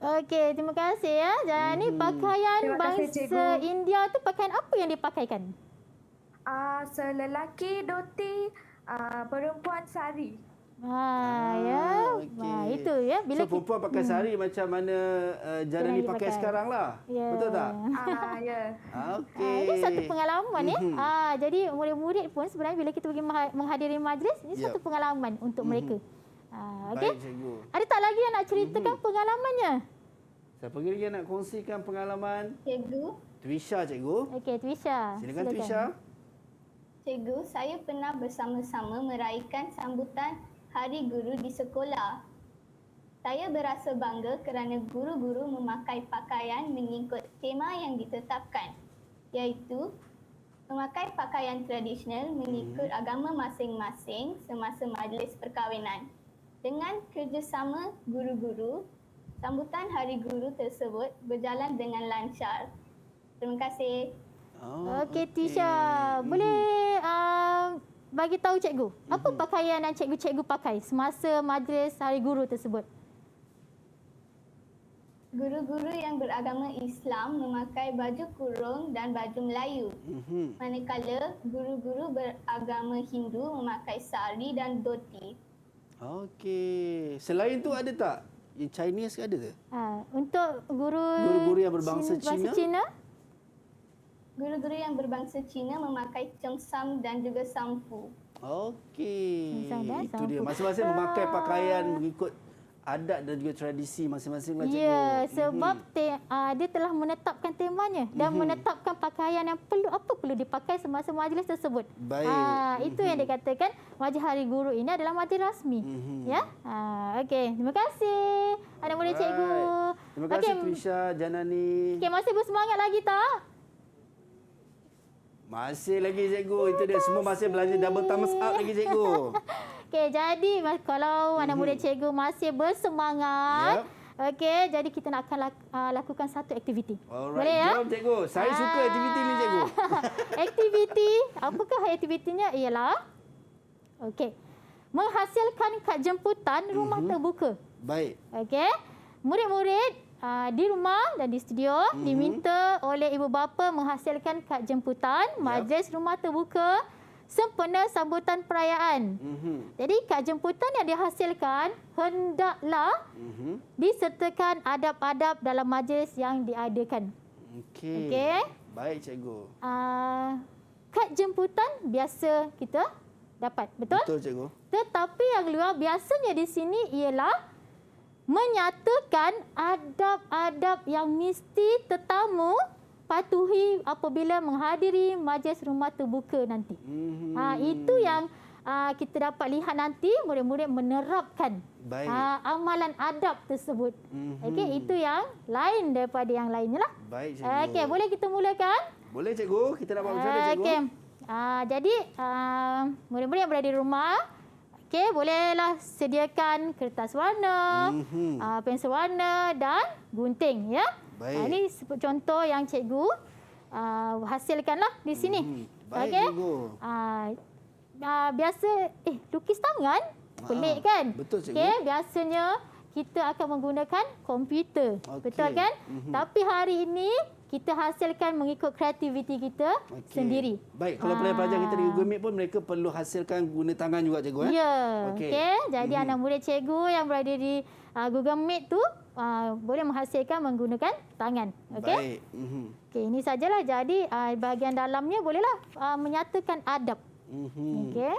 Okey, terima kasih ya. Jadi pakaian bangsa India tu pakaian apa yang dipakaikan? Lelaki dhoti, perempuan sari. Itu ya. Bila perempuan pakai sari macam mana Janani pakai sekarang lah. Betul tak? Okey. Ini satu pengalaman ya. Jadi murid-murid pun sebenarnya bila kita pergi menghadiri majlis, ini satu pengalaman untuk mereka. Okey. Ada tak lagi yang nak ceritakan pengalamannya? Siapa lagi yang nak kongsikan pengalaman? Cikgu. Twisha, cikgu. Okey, Twisha. Silakan Twisha. Cikgu, saya pernah bersama-sama meraihkan sambutan Hari Guru di sekolah. Saya berasa bangga kerana guru-guru memakai pakaian mengikut tema yang ditetapkan, iaitu memakai pakaian tradisional mengikut agama masing-masing semasa majlis perkahwinan. Dengan kerjasama guru-guru, sambutan Hari Guru tersebut berjalan dengan lancar. Terima kasih. Okey, Tisha. Boleh bagi tahu cikgu, apa pakaian yang cikgu-cikgu pakai semasa majlis Hari Guru tersebut? Guru-guru yang beragama Islam memakai baju kurung dan baju Melayu. Manakala guru-guru beragama Hindu memakai sari dan dhoti. Okey. Selain tu ada tak? Yang Chinese ada ke? Untuk guru-guru yang berbangsa Cina? Guru-guru yang berbangsa Cina memakai cheongsam dan juga samfu. Okey. Itu dia. Masing-masing memakai pakaian mengikut adat dan juga tradisi masing-masing lah, cikgu. Ya, sebab dia telah menetapkan temanya dan menetapkan pakaian yang perlu dipakai semasa majlis tersebut. Baik. Itu yang dikatakan majlis Hari Guru ini adalah majlis rasmi. Ya. Okey, terima kasih. Anak muda cikgu. Terima kasih Twisha, Janani. Okey, masih bersemangat lagi tak? Masih lagi cikgu. Itu dia, semua masih belajar double thumbs up lagi cikgu. Okey, jadi kalau anak muda cikgu masih bersemangat, okey, jadi kita nak akan lakukan satu aktiviti. Boleh ya? Jom cikgu. Saya suka aktiviti ni cikgu. Aktiviti, apakah aktivitinya? Ialah okey, menghasilkan kad jemputan rumah terbuka. Baik. Okey. Murid-murid di rumah dan di studio diminta oleh ibu bapa menghasilkan kad jemputan majlis rumah terbuka sempena sambutan perayaan. Jadi kad jemputan yang dihasilkan hendaklah disertakan adab-adab dalam majlis yang diadakan. Okey. Baik cikgu. Kad jemputan biasa kita dapat, betul? Betul cikgu. Tetapi yang luar biasanya di sini ialah menyatakan adab-adab yang mesti tetamu patuhi apabila menghadiri majlis rumah terbuka nanti. Itu yang kita dapat lihat nanti murid-murid menerapkan amalan adab tersebut. Okey, itu yang lain daripada yang lainnya lah. Baik cikgu. Okey, boleh kita mulakan? Boleh cikgu. Kita nak buat macam mana cikgu? Okey. Jadi murid-murid yang berada di rumah, okey, bolehlah sediakan kertas warna, pensel warna dan gunting, ya. Baik. Ini contoh yang cikgu hasilkanlah di sini. Baik, okey. cikgu. Biasa lukis tangan pelik kan? Betul cikgu. Okey, biasanya kita akan menggunakan komputer. Betul kan? Tapi hari ini kita hasilkan mengikut kreativiti kita sendiri. Baik, kalau pelajar-pelajar kita di Google Meet pun mereka perlu hasilkan guna tangan juga cikgu. Ya, okey. Jadi anak murid cikgu yang berada di Google Meet tu boleh menghasilkan menggunakan tangan. Okey. Baik. Okey, ini sajalah. Jadi bahagian dalamnya bolehlah menyatakan adab. Okey.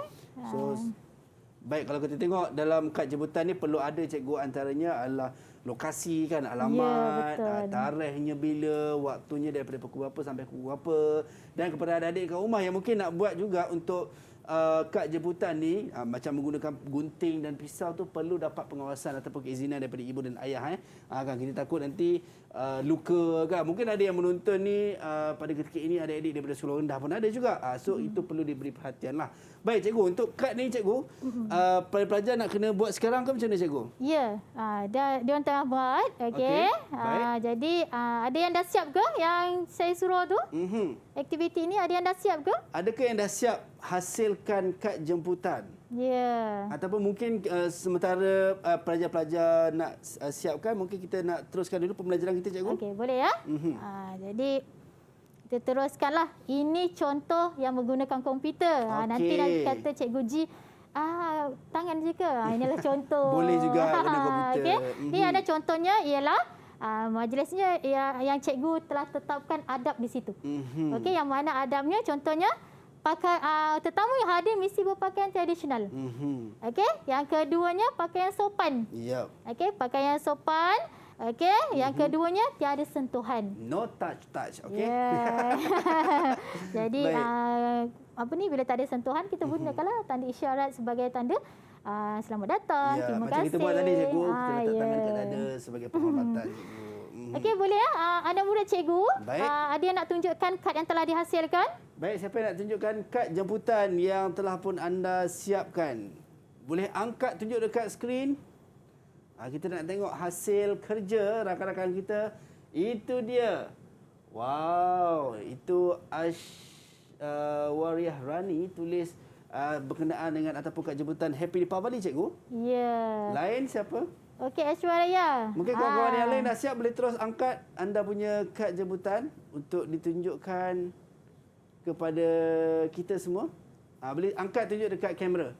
Baik, kalau kita tengok dalam kad jemputan ni perlu ada cikgu, antaranya adalah lokasi kan, alamat, tarikhnya bila, waktunya daripada pukul berapa sampai pukul berapa, dan kepada adik-adik kat rumah yang mungkin nak buat juga untuk kad jemputan ni macam menggunakan gunting dan pisau tu perlu dapat pengawasan ataupun keizinan daripada ibu dan ayah kan kita takut nanti luka kan. Mungkin ada yang menonton ni pada ketika ini adik-adik daripada sekolah rendah pun ada juga. So itu perlu diberi perhatian lah. Baik cikgu, untuk kad ni cikgu, pelajar nak kena buat sekarang ke macam mana cikgu? Ya, dia orang tengah buat. Okey. Jadi ada yang dah siap ke yang saya suruh tu? Aktiviti ni ada yang dah siap ke? Adakah yang dah siap hasilkan kad jemputan? Ya. Ataupun mungkin sementara pelajar-pelajar nak siapkan, mungkin kita nak teruskan dulu pembelajaran kita cikgu. Okey, boleh ya? Jadi kita teruskanlah. Ini contoh yang menggunakan komputer. Nanti kata Cikgu G, tangan je ke? Inilah contoh. Boleh juga guna komputer. Okay. Ini ada contohnya ialah majlisnya yang cikgu telah tetapkan adab di situ. Okey, yang mana adabnya contohnya tetamu yang hadir mesti berpakaian tradisional. Okey, yang keduanya pakaian sopan. Yep. Okey, pakaian sopan Okey, yang keduanya tiada sentuhan. No touch, okey. Yeah. Jadi Baik. bila tak ada sentuhan kita gunakanlah tanda isyarat sebagai tanda selamat datang, Ya, terima macam kasih. kita buat tadi cikgu, kita letak tangan ya. kat dada sebagai penghormatan cikgu. Okey, boleh anak murid cikgu. Baik. Ada yang nak tunjukkan kad yang telah dihasilkan? Baik, siapa yang nak tunjukkan kad jemputan yang telah pun anda siapkan? Boleh angkat tunjuk dekat skrin. Kita nak tengok hasil kerja rakan-rakan kita. Itu dia. Wow, itu Wariah Rani tulis berkenaan dengan ataupun kad jemputan Happy Deepavali, cikgu. Ya. Lain siapa? Okey, Aishwarya. Mungkin kawan-kawan yang lain dah siap, boleh terus angkat anda punya kad jemputan untuk ditunjukkan kepada kita semua. Boleh angkat tunjuk dekat kamera.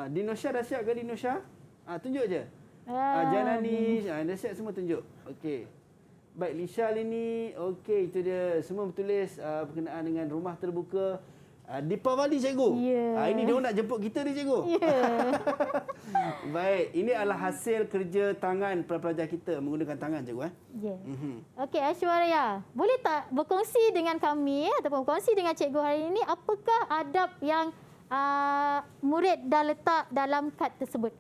Dinosha dah siap ke Dinosha? Tunjuk je. Janani, dah siap semua tunjuk. Okey. Baik, Lishal ini, okey, itu dia. Semua bertulis berkenaan dengan rumah terbuka Deepavali, cikgu. Ini dia nak jemput kita ni, cikgu. Baik, ini adalah hasil kerja tangan pelajar kita menggunakan tangan, cikgu. Okey, Aishwarya, boleh tak berkongsi dengan kami ataupun berkongsi dengan cikgu hari ini apakah adab yang murid dah letak dalam kad tersebut?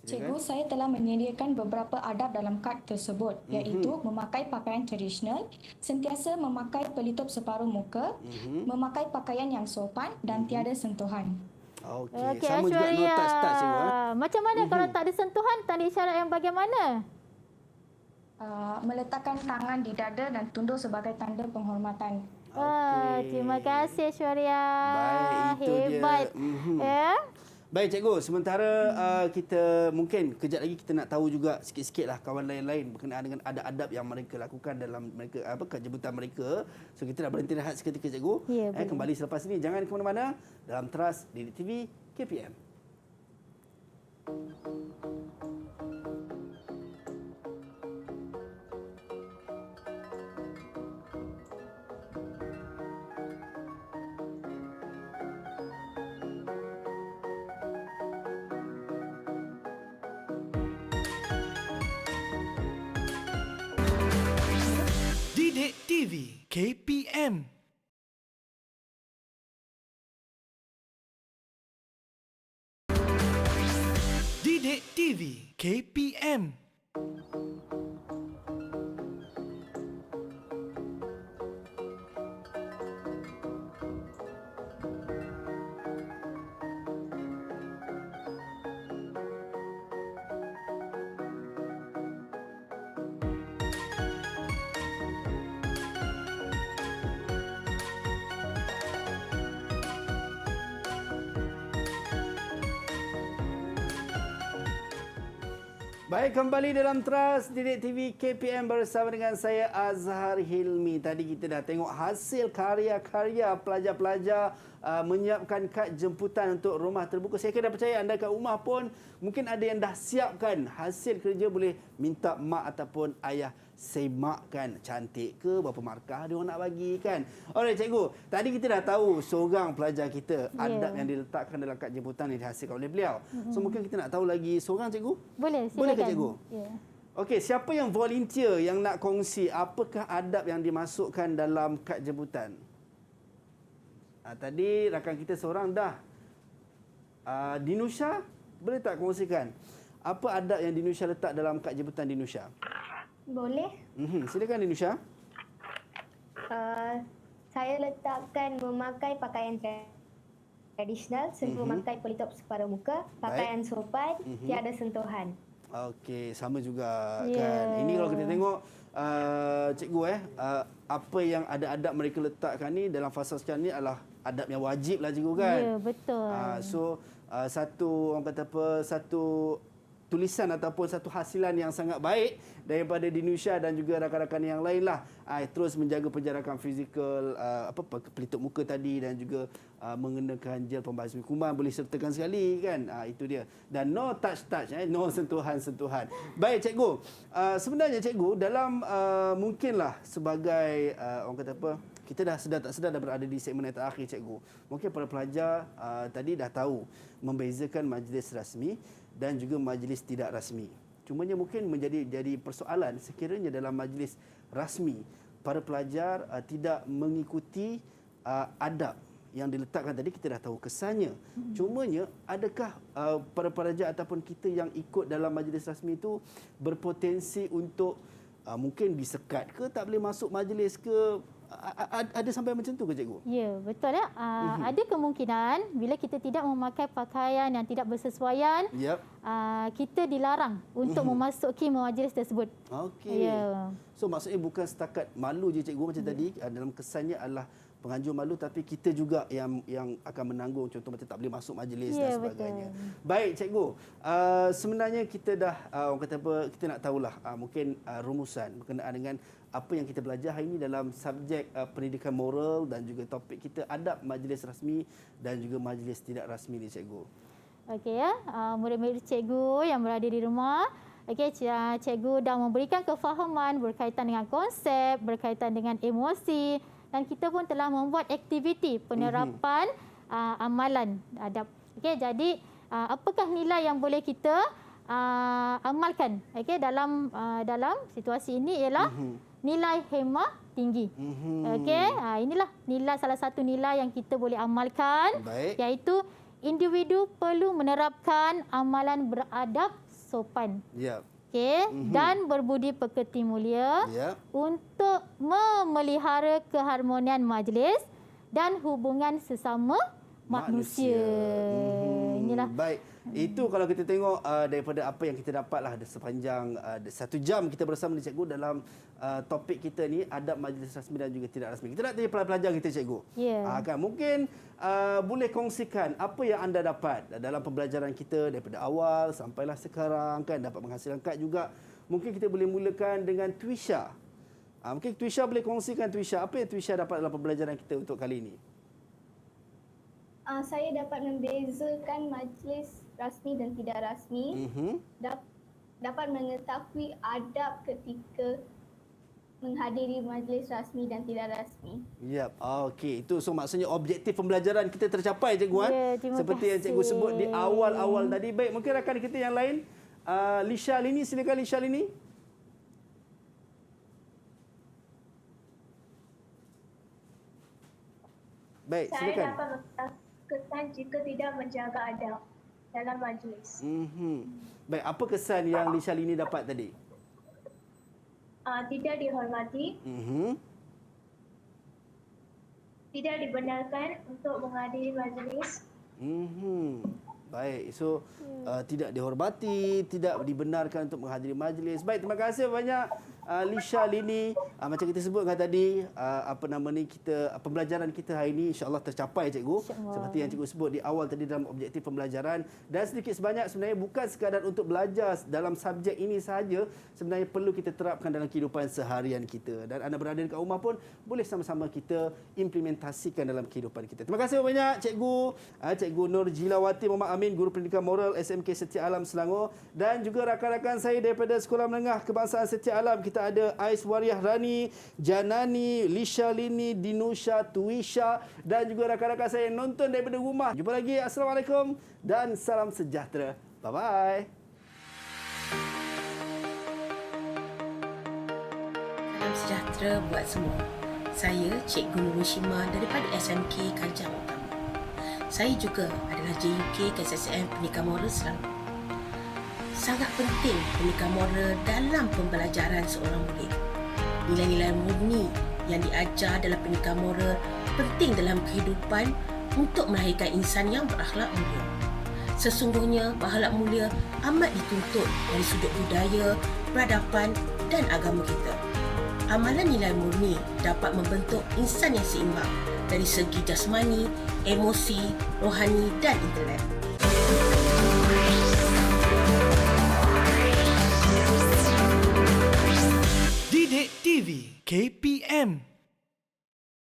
Cikgu, saya telah menyediakan beberapa adab dalam kad tersebut, iaitu memakai pakaian tradisional, sentiasa memakai pelitup separuh muka, memakai pakaian yang sopan dan tiada sentuhan. Okey, sama juga no touch, cikgu. Macam mana kalau tak ada sentuhan, tanda isyarat yang bagaimana? Meletakkan tangan di dada dan tunduk sebagai tanda penghormatan. Terima kasih, Aishwarya. Baik, itu hebat. dia. Baik, cikgu. Sementara kita mungkin kejap lagi kita nak tahu juga sikit-sikit lah kawan lain-lain berkenaan dengan adab-adab yang mereka lakukan dalam mereka kad jemputan mereka. So kita nak berhenti rehat seketika, cikgu. Kembali selepas ini. Jangan ke mana-mana dalam Teras Didik TV KPM. Didik TV KPM. Didik TV KPM. Baik, kembali dalam Teras Didik TV KPM bersama dengan saya Azhar Hilmi. Tadi kita dah tengok hasil karya-karya pelajar-pelajar menyiapkan kad jemputan untuk rumah terbuka. Saya kira percaya anda kat rumah pun mungkin ada yang dah siapkan hasil kerja, boleh minta mak ataupun ayah semakkan. Cantik ke, berapa markah dia orang nak bagi kan. Alright, cikgu. Tadi kita dah tahu seorang pelajar kita adab yang diletakkan dalam kad jemputan yang dihasilkan oleh beliau. So mungkin kita nak tahu lagi seorang, cikgu. Boleh, silakan. Boleh ke, cikgu? Okey, siapa yang volunteer yang nak kongsi apakah adab yang dimasukkan dalam kad jemputan? Tadi rakan kita seorang dah. Dinusha, boleh tak kongsikan apa adab yang Dinusha letak dalam kad jemputan Dinusha? Boleh. Silakan Dinusha. Saya letakkan memakai pakaian tradisional, memakai pelitup separuh muka, pakaian sopan, tiada sentuhan. Okey, sama juga kan. Ini kalau kita tengok cikgu apa yang ada adab mereka letakkan ni dalam fasa sekarang ni adalah adab yang wajib lah, cikgu kan. Ya, betul. Satu orang kata apa, satu tulisan ataupun satu hasilan yang sangat baik daripada Dinusha dan juga rakan-rakan yang lain lah. Terus menjaga penjarakan fizikal, pelitup muka tadi dan juga mengenakan gel pembasmi kuman, boleh sertakan sekali kan. Itu dia. Dan no touch, no sentuhan-sentuhan. Baik, cikgu. Sebenarnya cikgu dalam mungkinlah sebagai orang kata apa, kita dah sedar tak sedar dah berada di segmen yang terakhir, cikgu. Mungkin para pelajar tadi dah tahu membezakan majlis rasmi dan juga majlis tidak rasmi. Cumanya mungkin jadi persoalan sekiranya dalam majlis rasmi para pelajar tidak mengikuti adab yang diletakkan tadi. Kita dah tahu kesannya. Cumanya adakah para pelajar ataupun kita yang ikut dalam majlis rasmi itu berpotensi untuk mungkin disekat ke, tak boleh masuk majlis ke? Ada sampai macam tu ke cikgu? Ya, betul ya. Ada kemungkinan bila kita tidak memakai pakaian yang tidak bersesuaian, kita dilarang untuk memasuki majlis tersebut. Okey. Ya. So maksudnya bukan setakat malu je cikgu macam tadi, dalam kesannya adalah penganjur malu, tapi kita juga yang akan menanggung, contoh macam tak boleh masuk majlis dan sebagainya. Betul. Baik cikgu, sebenarnya kita dah orang kata apa, kita nak tahulah mungkin rumusan berkenaan dengan apa yang kita belajar hari ini dalam subjek pendidikan moral dan juga topik kita adab majlis rasmi dan juga majlis tidak rasmi ni cikgu. Okey ya, murid-murid cikgu yang berada di rumah, okey, cikgu dah memberikan kefahaman berkaitan dengan konsep, berkaitan dengan emosi, dan kita pun telah membuat aktiviti penerapan amalan adab. Okey, jadi apakah nilai yang boleh kita amalkan okey dalam situasi ini ialah nilai hemah tinggi. Okey, inilah salah satu nilai yang kita boleh amalkan. Baik. Iaitu individu perlu menerapkan amalan beradab sopan. Ya. Okey, dan berbudi pekerti mulia untuk memelihara keharmonian majlis dan hubungan sesama manusia. Inilah. Baik. Itu kalau kita tengok daripada apa yang kita dapatlah sepanjang 1 jam kita bersama dengan cikgu dalam topik kita ni, adab majlis rasmi dan juga tidak rasmi. Kita nak tanya pelajar kita cikgu. Kan mungkin boleh kongsikan apa yang anda dapat dalam pembelajaran kita daripada awal sampailah sekarang, kan dapat menghasilkan kad juga. Mungkin kita boleh mulakan dengan Twisha. Mungkin Twisha boleh kongsikan, Twisha, apa yang Twisha dapat dalam pembelajaran kita untuk kali ini? Saya dapat membezakan majlis rasmi dan tidak rasmi. Dapat mengetahui adab ketika menghadiri majlis rasmi dan tidak rasmi. Yap, okey. Itu so maksudnya objektif pembelajaran kita tercapai cikgu seperti kasih. yang cikgu sebut di awal-awal tadi. Baik, mungkin rakan kita yang lain, Lisha Lini, silakan Lisha Lini. Baik, silakan. Saya dapat kesan jika tidak menjaga adab dalam majlis. Baik, apa kesan yang Lisha Lini dapat tadi? Tidak dihormati, tidak dibenarkan untuk menghadiri majlis. Baik, so tidak dihormati, tidak dibenarkan untuk menghadiri majlis. Baik, terima kasih banyak Lisha Lini. Macam kita sebutkan tadi, kita pembelajaran kita hari ini insya-Allah tercapai cikgu. Seperti yang cikgu sebut di awal tadi dalam objektif pembelajaran, dan sedikit sebanyak sebenarnya bukan sekadar untuk belajar dalam subjek ini sahaja, sebenarnya perlu kita terapkan dalam kehidupan seharian kita. Dan anda berada dekat rumah pun boleh sama-sama kita implementasikan dalam kehidupan kita. Terima kasih banyak cikgu, Cikgu Nur Jilawati Muhammad Amin, Guru Pendidikan Moral SMK Setia Alam Selangor, dan juga rakan-rakan saya daripada Sekolah Menengah Kebangsaan Setia Alam. Kita ada Ais Wariah Rani, Janani, Lisha Lini, Dinusha, Twisha, dan juga rakan-rakan saya yang nonton daripada rumah. Jumpa lagi. Assalamualaikum dan salam sejahtera. Bye-bye. Salam sejahtera buat semua. Saya Cikgu Nurul Shima daripada SMK Kajang Utama. Saya juga adalah JUK KSSM Pendidikan Moral Selangor. Sangat penting pendidikan moral dalam pembelajaran seorang murid. Nilai-nilai murni yang diajar dalam pendidikan moral penting dalam kehidupan untuk melahirkan insan yang berakhlak mulia. Sesungguhnya berakhlak mulia amat dituntut dari sudut budaya, peradaban dan agama kita. Amalan nilai murni dapat membentuk insan yang seimbang dari segi jasmani, emosi, rohani dan intelek. Didik TV KPM